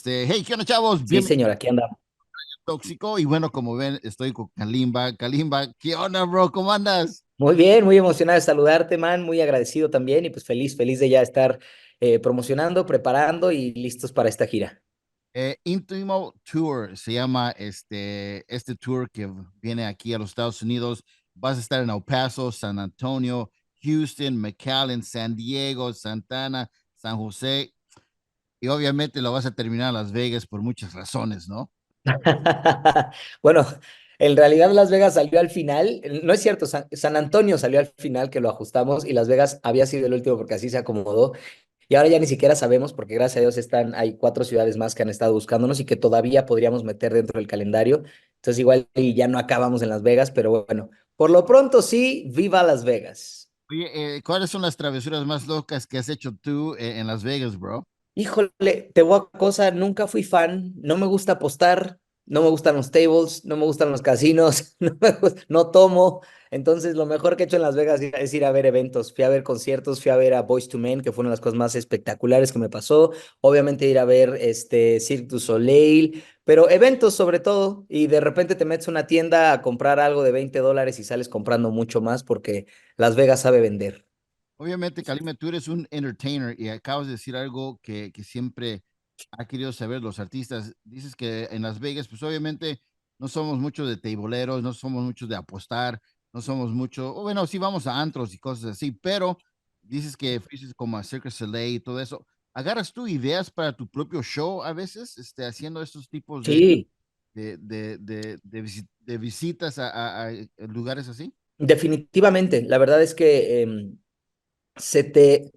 Hey, ¿qué onda, chavos? Sí, Bienvenido señor, aquí andamos. a Tóxico. Y bueno, como ven, estoy con Kalimba. Kalimba, ¿qué onda, bro? ¿Cómo andas? Muy bien, muy emocionado de saludarte, man, muy agradecido también y pues feliz de ya estar promocionando, preparando y listos para esta gira. Intimo Tour se llama este tour que viene aquí a los Estados Unidos. Vas a estar en El Paso, San Antonio, Houston, McAllen, San Diego, Santana, San José. Y obviamente lo vas a terminar en Las Vegas por muchas razones, ¿no? Bueno, en realidad Las Vegas salió al final, no es cierto, San Antonio salió al final que lo ajustamos y Las Vegas había sido el último porque así se acomodó. Y ahora ya ni siquiera sabemos, porque gracias a Dios hay 4 ciudades más que han estado buscándonos y que todavía podríamos meter dentro del calendario. Entonces igual y ya no acabamos en Las Vegas, pero bueno, por lo pronto sí, viva Las Vegas. Oye, ¿cuáles son las travesuras más locas que has hecho tú en Las Vegas, bro? Híjole, te voy a cosa, nunca fui fan, no me gusta apostar, no me gustan los tables, no me gustan los casinos, no tomo. Entonces, lo mejor que he hecho en Las Vegas es ir a ver eventos. Fui a ver conciertos, fui a ver a Boyz II Men, que fue una de las cosas más espectaculares que me pasó. Obviamente ir a ver Cirque du Soleil, pero eventos sobre todo. Y de repente te metes a una tienda a comprar algo de $20 y sales comprando mucho más porque Las Vegas sabe vender. Obviamente, Kalima, tú eres un entertainer y acabas de decir algo que siempre ha querido saber los artistas. Dices que en Las Vegas, pues obviamente no somos muchos de teiboleros, no somos muchos de apostar, no somos mucho, o bueno, sí vamos a antros y cosas así, pero dices que fuiste como a Cirque du Soleil y todo eso. ¿Agarras tú ideas para tu propio show a veces, haciendo estos tipos Sí, de visitas a lugares así? definitivamente. La verdad es que se te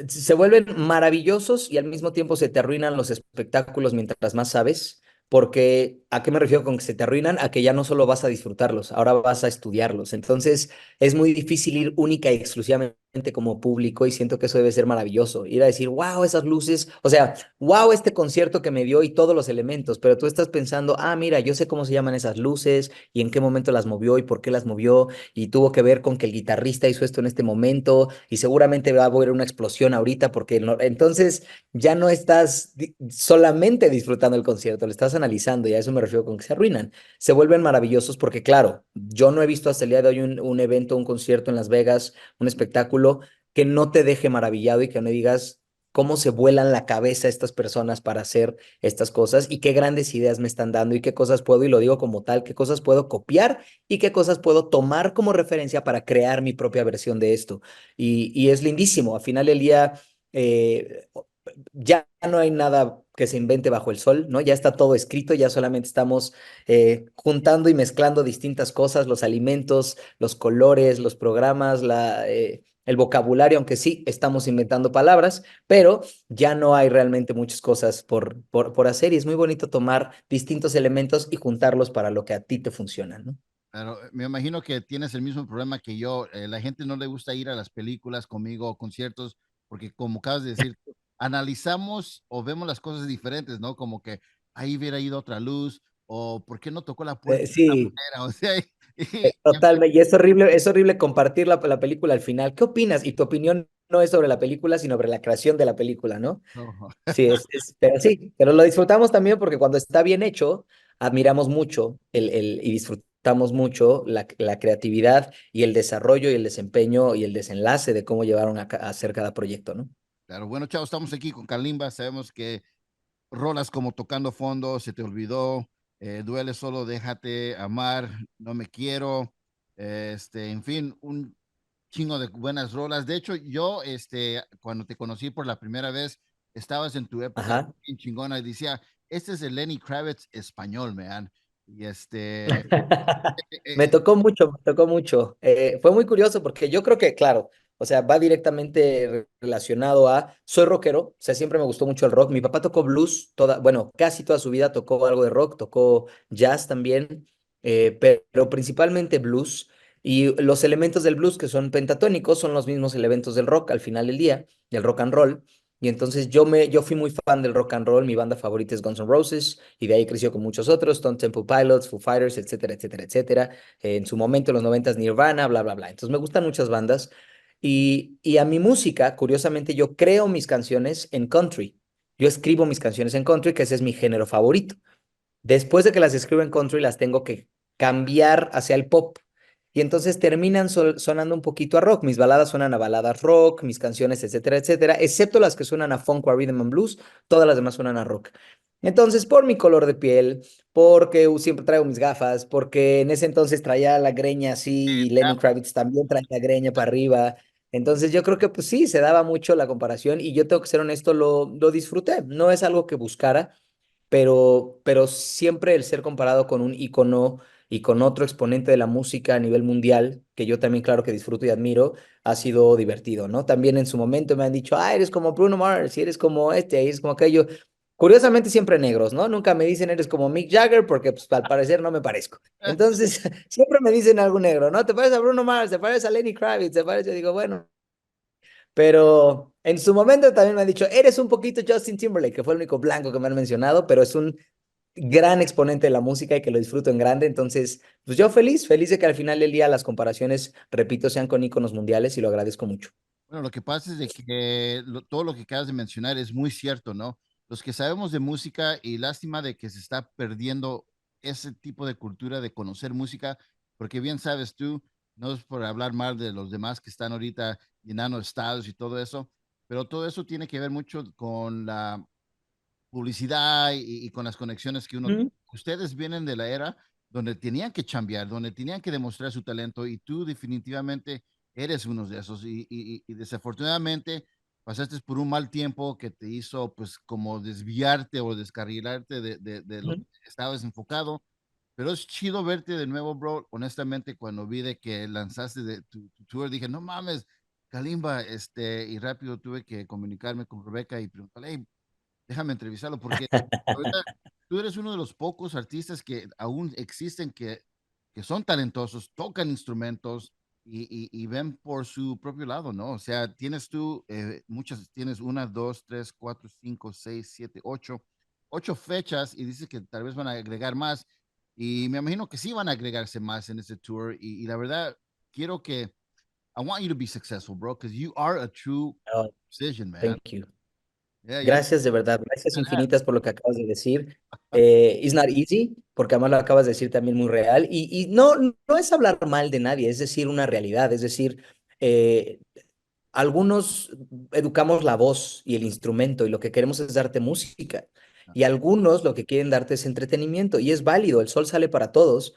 se vuelven maravillosos y al mismo tiempo se te arruinan los espectáculos mientras más sabes, porque ¿a qué me refiero con que se te arruinan? A que ya no solo vas a disfrutarlos, ahora vas a estudiarlos. Entonces es muy difícil ir única y exclusivamente como público y siento que eso debe ser maravilloso. Ir a decir, wow, esas luces, o sea, wow, este concierto que me dio y todos los elementos, pero tú estás pensando, ah, mira, yo sé cómo se llaman esas luces y en qué momento las movió y por qué las movió y tuvo que ver con que el guitarrista hizo esto en este momento y seguramente va a haber una explosión ahorita porque entonces ya no estás solamente disfrutando el concierto, lo estás analizando y a eso me refiero con que se arruinan. Se vuelven maravillosos porque claro, yo no he visto hasta el día de hoy un evento, un concierto en Las Vegas, un espectáculo que no te deje maravillado y que no digas cómo se vuelan la cabeza estas personas para hacer estas cosas y qué grandes ideas me están dando y qué cosas puedo, y lo digo como tal, qué cosas puedo copiar y qué cosas puedo tomar como referencia para crear mi propia versión de esto. Y es lindísimo. Al final del día, eh, ya no hay nada que se invente bajo el sol, ¿no? Ya está todo escrito, ya solamente estamos juntando y mezclando distintas cosas, los alimentos, los colores, los programas, el vocabulario, aunque sí estamos inventando palabras, pero ya no hay realmente muchas cosas por hacer y es muy bonito tomar distintos elementos y juntarlos para lo que a ti te funciona, ¿no? Claro, me imagino que tienes el mismo problema que yo. La gente no le gusta ir a las películas conmigo o conciertos porque, como acabas de decir, analizamos o vemos las cosas diferentes, ¿no? Como que ahí hubiera ido otra luz o por qué no tocó la puerta de esta Sí, manera. O sea, y- totalmente. Y es horrible compartir la película al final. ¿Qué opinas? Y tu opinión no es sobre la película, sino sobre la creación de la película, ¿no? no. Sí, pero sí, pero lo disfrutamos también porque cuando está bien hecho, admiramos mucho y disfrutamos mucho la creatividad y el desarrollo y el desempeño y el desenlace de cómo llevaron a hacer cada proyecto, ¿no? Claro, bueno, chavos, estamos aquí con Kalimba. Sabemos que rolas como Tocando Fondo, Se Te Olvidó, Duele Solo, Déjate Amar, No Me Quiero, en fin, un chingo de buenas rolas. De hecho, yo, cuando te conocí por la primera vez, estabas en tu época Ajá. bien chingona y decía, este es el Lenny Kravitz español, man. Y Me eh, tocó mucho, me tocó mucho. Fue muy curioso porque yo creo que, claro, o sea, va directamente relacionado a, soy rockero, o sea, siempre me gustó mucho el rock. Mi papá tocó blues, bueno, casi toda su vida tocó algo de rock, tocó jazz también, pero principalmente blues. Y los elementos del blues que son pentatónicos son los mismos elementos del rock al final del día, del rock and roll. Y entonces yo fui muy fan del rock and roll, mi banda favorita es Guns N' Roses, y de ahí creció con muchos otros, Stone Temple Pilots, Foo Fighters, etcétera, etcétera, etcétera. En su momento, en los noventas, Nirvana, bla, bla, bla. Entonces me gustan muchas bandas. Y a mi música, curiosamente, yo creo mis canciones en country. Yo escribo mis canciones en country, que ese es mi género favorito. Después de que las escribo en country, las tengo que cambiar hacia el pop. Y entonces terminan sonando un poquito a rock. Mis baladas suenan a baladas rock, mis canciones, etcétera, etcétera, excepto las que suenan a funk o a rhythm and blues, todas las demás suenan a rock. Entonces, por mi color de piel, porque siempre traigo mis gafas, porque en ese entonces traía la greña así y Lenny Kravitz también traía la greña para arriba. Entonces, yo creo que pues sí, se daba mucho la comparación y yo tengo que ser honesto, lo disfruté. No es algo que buscara, pero siempre el ser comparado con un ícono y con otro exponente de la música a nivel mundial, que yo también claro que disfruto y admiro, ha sido divertido, ¿no? También en su momento me han dicho, ah, eres como Bruno Mars, y eres como este, y eres como aquello. Curiosamente siempre negros, ¿no? Nunca me dicen eres como Mick Jagger porque pues al parecer no me parezco. Entonces, siempre me dicen algo negro, ¿no? ¿Te pareces a Bruno Mars? ¿Te pareces a Lenny Kravitz? ¿Te parece? Yo digo, bueno, pero en su momento también me han dicho, eres un poquito Justin Timberlake, que fue el único blanco que me han mencionado, pero es un gran exponente de la música y que lo disfruto en grande. Entonces, pues yo feliz, feliz de que al final del día las comparaciones, repito, sean con íconos mundiales y lo agradezco mucho. Bueno, lo que pasa es de que todo lo que acabas de mencionar es muy cierto, ¿no? Los que sabemos de música y lástima de que se está perdiendo ese tipo de cultura de conocer música, porque bien sabes tú, no es por hablar mal de los demás que están ahorita llenando estados y todo eso, pero todo eso tiene que ver mucho con la publicidad y con las conexiones que uno tiene. Ujú, Ustedes vienen de la era donde tenían que chambear, donde tenían que demostrar su talento y tú definitivamente eres uno de esos y desafortunadamente pasaste por un mal tiempo que te hizo pues como desviarte o descarrilarte de lo ujú. que estabas enfocado, pero es chido verte de nuevo, bro. Honestamente, cuando vi de que lanzaste tu tour, dije, no mames, Kalimba, y rápido tuve que comunicarme con Rebeca y preguntarle, hey, déjame entrevistarlo porque ahorita tú eres uno de los pocos artistas que aún existen que son talentosos, tocan instrumentos y ven por su propio lado, ¿no? O sea, tienes tú muchas, tienes una, dos, tres, cuatro, cinco, seis, siete, ocho fechas y dices que tal vez van a agregar más y me imagino que sí van a agregarse más en ese tour y la verdad quiero que I want you to be successful, bro, because you are a true Oh, musician, man. thank you. Yeah, you're Gracias de verdad, gracias badass. infinitas por lo que acabas de decir. It's not easy, porque además lo acabas de decir también muy real. Y no, no es hablar mal de nadie, es decir una realidad, es decir, eh, algunos educamos la voz y el instrumento y lo que queremos es darte música. Y algunos lo que quieren darte es entretenimiento y es válido, el sol sale para todos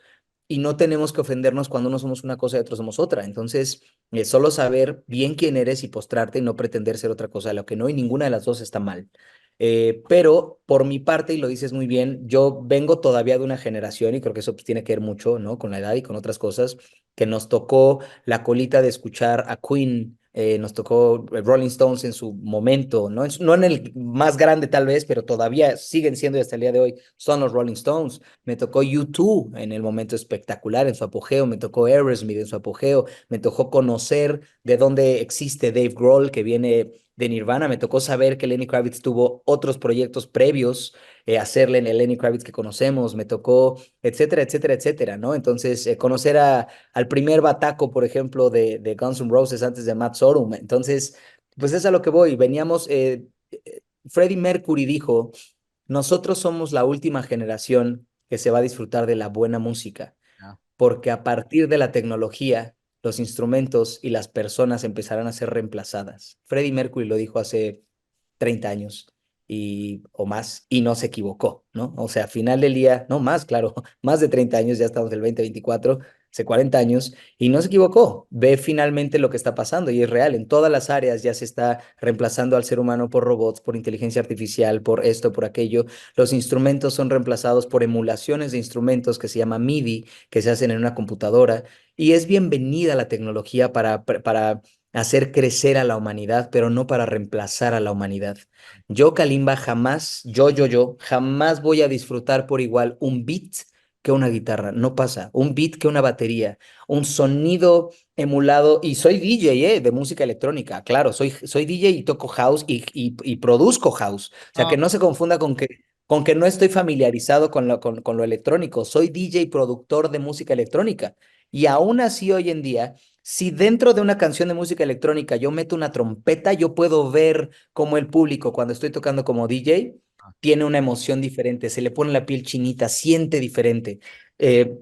y no tenemos que ofendernos cuando uno somos una cosa y otros somos otra. Entonces, solo saber bien quién eres y postrarte y no pretender ser otra cosa de lo que no, y ninguna de las dos está mal. Pero por mi parte, y lo dices muy bien, yo vengo todavía de una generación, y creo que eso pues, tiene que ver mucho, ¿no? Con la edad y con otras cosas, que nos tocó la colita de escuchar a Queen, nos tocó Rolling Stones en su momento, ¿no? No en el más grande tal vez, pero todavía siguen siendo y hasta el día de hoy son los Rolling Stones. Me tocó U2 en el momento espectacular, en su apogeo, me tocó Aerosmith en su apogeo, me tocó conocer de dónde existe Dave Grohl, que viene de Nirvana, me tocó saber que Lenny Kravitz tuvo otros proyectos previos, hacerle en el Lenny Kravitz que conocemos, me tocó, etcétera, etcétera, etcétera, ¿no? Entonces, conocer al primer bataco, por ejemplo, de Guns N' Roses antes de Matt Sorum. Entonces, pues es a lo que voy. Veníamos, Freddie Mercury dijo, nosotros somos la última generación que se va a disfrutar de la buena música, Yeah. porque a partir de la tecnología, los instrumentos y las personas empezarán a ser reemplazadas. Freddie Mercury lo dijo hace 30 años o más, y no se equivocó, ¿no? O sea, a final del día, no más, claro, más de 30 años, ya estamos en el 2024, hace 40 años, y no se equivocó. Ve finalmente lo que está pasando y es real. En todas las áreas ya se está reemplazando al ser humano por robots, por inteligencia artificial, por esto, por aquello. Los instrumentos son reemplazados por emulaciones de instrumentos que se llama MIDI, que se hacen en una computadora, y es bienvenida la tecnología para hacer crecer a la humanidad, pero no para reemplazar a la humanidad. Yo, Kalimba, jamás, jamás voy a disfrutar por igual un beat que una guitarra. No pasa. Un beat que una batería. Un sonido emulado. Y soy DJ, de música electrónica. Claro, soy DJ y toco house y produzco house. O sea, Oh, que no se confunda con que no estoy familiarizado con lo electrónico. Soy DJ productor de música electrónica. Y aún así, hoy en día Si dentro de una canción de música electrónica yo meto una trompeta, yo puedo ver cómo el público, cuando estoy tocando como DJ, tiene una emoción diferente, se le pone la piel chinita, siente diferente. Eh,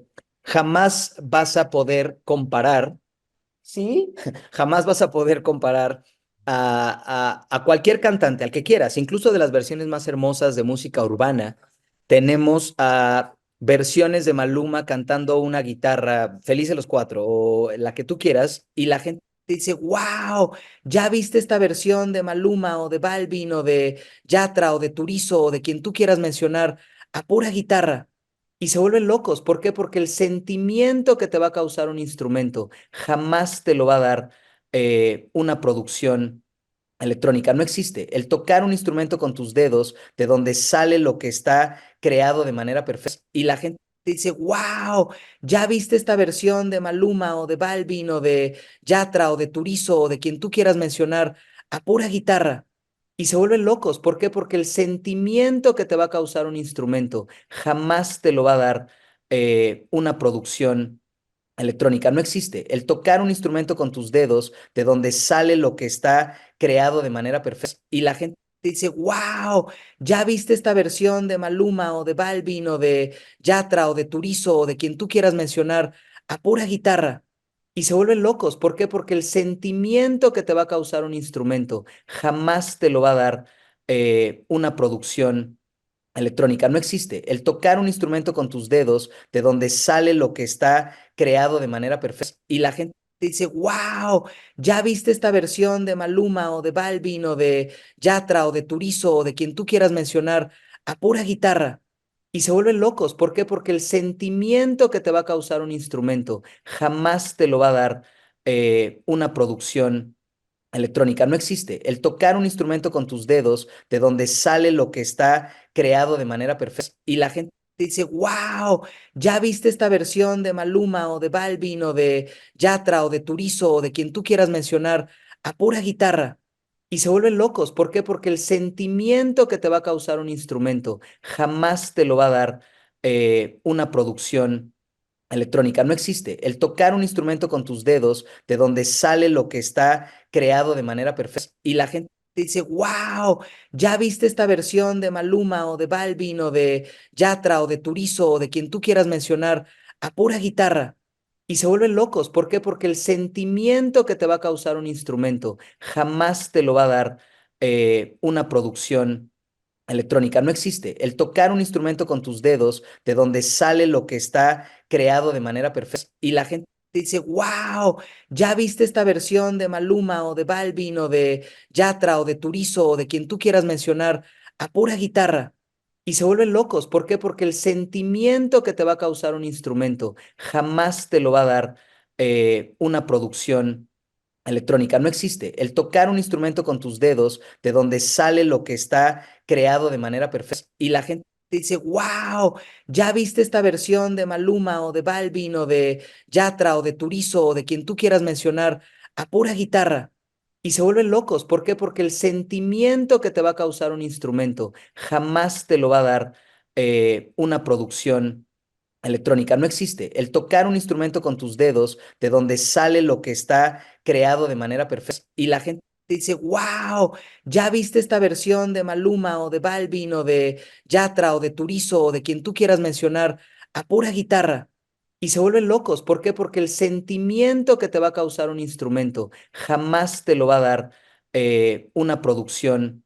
Jamás vas a poder comparar. Sí, jamás vas a poder comparar a cualquier cantante, al que quieras, incluso de las versiones más hermosas de música urbana. Tenemos a versiones de Maluma cantando una guitarra, Felices los Cuatro, o la que tú quieras, y la gente dice, wow, ¿ya viste esta versión de Maluma o de Balvin o de Yatra o de Turizo o de quien tú quieras mencionar a pura guitarra? Y se vuelven locos. ¿Por qué? Porque el sentimiento que te va a causar un instrumento jamás te lo va a dar una producción electrónica. No existe. El tocar un instrumento con tus dedos, de donde sale lo que está creado de manera perfecta, y la gente dice, wow, ¿ya viste esta versión de Maluma o de Balvin o de Yatra o de Turizo o de quien tú quieras mencionar a pura guitarra? Y se vuelven locos. ¿Por qué? Porque el sentimiento que te va a causar un instrumento jamás te lo va a dar una producción electrónica. No existe. El tocar un instrumento con tus dedos, de donde sale lo que está creado de manera perfecta, y la gente dice, wow, ¿ya viste esta versión de Maluma o de Balvin o de Yatra o de Turizo o de quien tú quieras mencionar a pura guitarra? Y se vuelven locos. ¿Por qué? Porque el sentimiento que te va a causar un instrumento jamás te lo va a dar una producción electrónica. No existe. El tocar un instrumento con tus dedos, de donde sale lo que está creado de manera perfecta, y la gente dice, wow, ¿ya viste esta versión de Maluma o de Balvin o de Yatra o de Turizo o de quien tú quieras mencionar a pura guitarra? Y se vuelven locos. ¿Por qué? Porque el sentimiento que te va a causar un instrumento jamás te lo va a dar una producción electrónica. No existe. El tocar un instrumento con tus dedos, de donde sale lo que está creado de manera perfecta, y la gente dice, wow, ¿ya viste esta versión de Maluma o de Balvin o de Yatra o de Turizo o de quien tú quieras mencionar a pura guitarra? Y se vuelven locos. ¿Por qué? Porque el sentimiento que te va a causar un instrumento jamás te lo va a dar una producción electrónica. No existe. El tocar un instrumento con tus dedos, de donde sale lo que está creado de manera perfecta, y la gente dice, wow, ¿ya viste esta versión de Maluma o de Balvin o de Yatra o de Turizo o de quien tú quieras mencionar a pura guitarra? Y se vuelven locos. ¿Por qué? Porque el sentimiento que te va a causar un instrumento jamás te lo va a dar una producción electrónica. No existe. El tocar un instrumento con tus dedos, de donde sale lo que está creado de manera perfecta, y la gente dice, wow, ¿ya viste esta versión de Maluma o de Balvin o de Yatra o de Turizo o de quien tú quieras mencionar a pura guitarra? Y se vuelven locos. ¿Por qué? Porque el sentimiento que te va a causar un instrumento jamás te lo va a dar una producción electrónica. No existe. El tocar un instrumento con tus dedos, de donde sale lo que está creado de manera perfecta, y la gente dice, wow, ¿ya viste esta versión de Maluma o de Balvin o de Yatra o de Turizo o de quien tú quieras mencionar a pura guitarra? Y se vuelven locos. ¿Por qué? Porque el sentimiento que te va a causar un instrumento jamás te lo va a dar una producción electrónica. No existe. El tocar un instrumento con tus dedos, de donde sale lo que está creado de manera perfecta, y la gente dice, wow, ¿ya viste esta versión de Maluma o de Balvin o de Yatra o de Turizo o de quien tú quieras mencionar a pura guitarra? Y se vuelven locos. ¿Por qué? Porque el sentimiento que te va a causar un instrumento jamás te lo va a dar una producción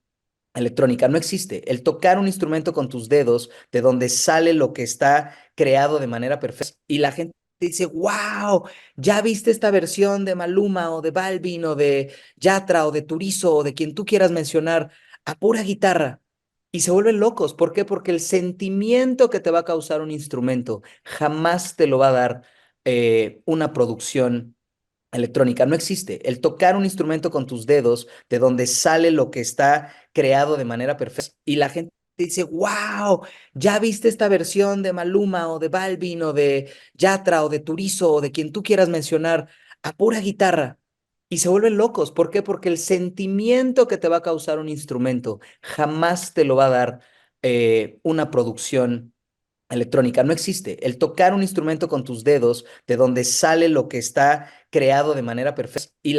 electrónica. No existe. El tocar un instrumento con tus dedos, de donde sale lo que está creado de manera perfecta, y la gente dice, wow, ¿ya viste esta versión de Maluma o de Balvin o de Yatra o de Turizo o de quien tú quieras mencionar a pura guitarra? Y se vuelven locos. ¿Por qué? Porque el sentimiento que te va a causar un instrumento jamás te lo va a dar una producción electrónica. No existe. El tocar un instrumento con tus dedos, de donde sale lo que está creado de manera perfecta, y la gente dice, wow, ¿ya viste esta versión de Maluma o de Balvin o de Yatra o de Turizo o de quien tú quieras mencionar a pura guitarra? Y se vuelven locos. ¿Por qué? Porque el sentimiento que te va a causar un instrumento jamás te lo va a dar una producción electrónica, no existe. El tocar un instrumento con tus dedos, de donde sale lo que está creado de manera perfecta, y